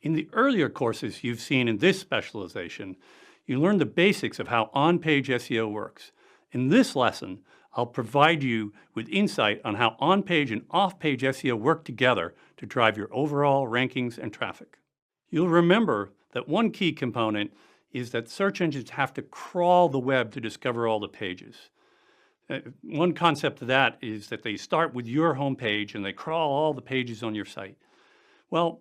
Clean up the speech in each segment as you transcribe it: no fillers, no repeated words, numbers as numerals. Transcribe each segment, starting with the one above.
In the earlier courses you've seen in this specialization, you learn the basics of how on-page SEO works. In this lesson, I'll provide you with insight on how on-page and off-page SEO work together to drive your overall rankings and traffic. You'll remember that one key component is that search engines have to crawl the web to discover all the pages. One concept of that is that they start with your homepage and they crawl all the pages on your site. Well,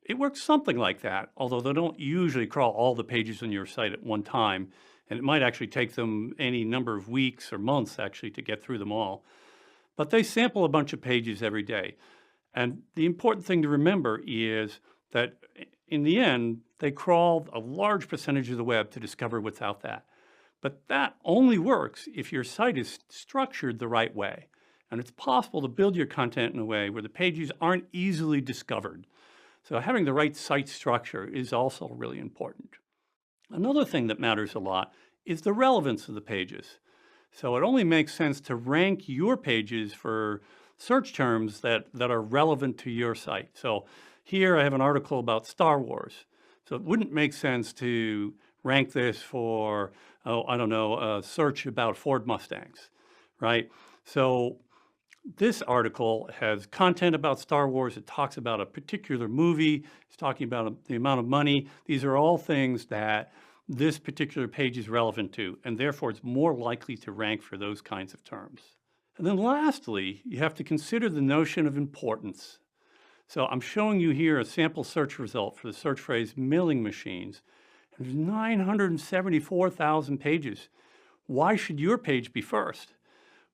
it works something like that, although they don't usually crawl all the pages on your site at one time, and it might actually take them any number of weeks or months actually to get through them all. But they sample a bunch of pages every day. And the important thing to remember is that in the end, they crawl a large percentage of the web to discover what's out there. But that only works if your site is structured the right way. And it's possible to build your content in a way where the pages aren't easily discovered. So having the right site structure is also really important. Another thing that matters a lot is the relevance of the pages. So it only makes sense to rank your pages for search terms that are relevant to your site. So here I have an article about Star Wars. So it wouldn't make sense to rank this for, a search about Ford Mustangs, right? So this article has content about Star Wars. It talks about a particular movie. It's talking about the amount of money. These are all things that this particular page is relevant to, and therefore it's more likely to rank for those kinds of terms. And then lastly, you have to consider the notion of importance. So I'm showing you here a sample search result for the search phrase milling machines. And there's 974,000 pages. Why should your page be first?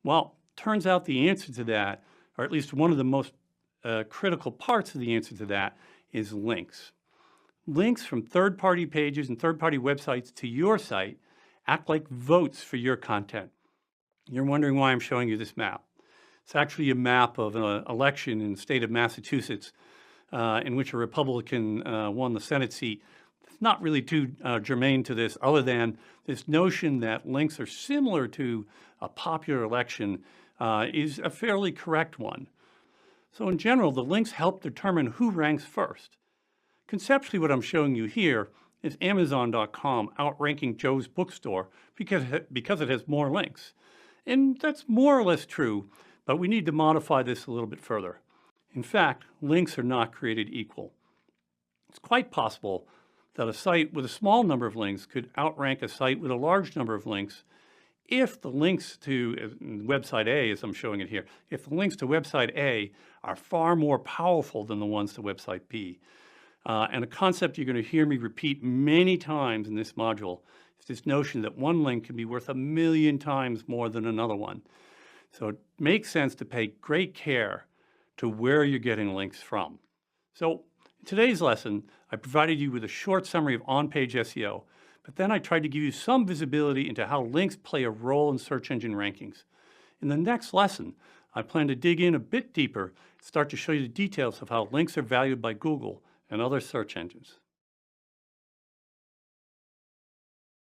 Well, turns out the answer to that, or at least one of the most critical parts of the answer to that, is links. Links from third-party pages and third-party websites to your site act like votes for your content. You're wondering why I'm showing you this map. It's actually a map of an election in the state of Massachusetts in which a Republican won the Senate seat. It's not really too germane to this, other than this notion that links are similar to a popular election is a fairly correct one. So in general, the links help determine who ranks first. Conceptually, what I'm showing you here is Amazon.com outranking Joe's bookstore because it has more links. And that's more or less true, but we need to modify this a little bit further. In fact, links are not created equal. It's quite possible that a site with a small number of links could outrank a site with a large number of links if the links to website A, as I'm showing it here, if the links to website A are far more powerful than the ones to website B. And a concept you're going to hear me repeat many times in this module is this notion that one link can be worth 1,000,000 times more than another one. So it makes sense to pay great care to where you're getting links from. So in today's lesson, I provided you with a short summary of on-page SEO, but then I tried to give you some visibility into how links play a role in search engine rankings. In the next lesson, I plan to dig in a bit deeper and start to show you the details of how links are valued by Google and other search engines.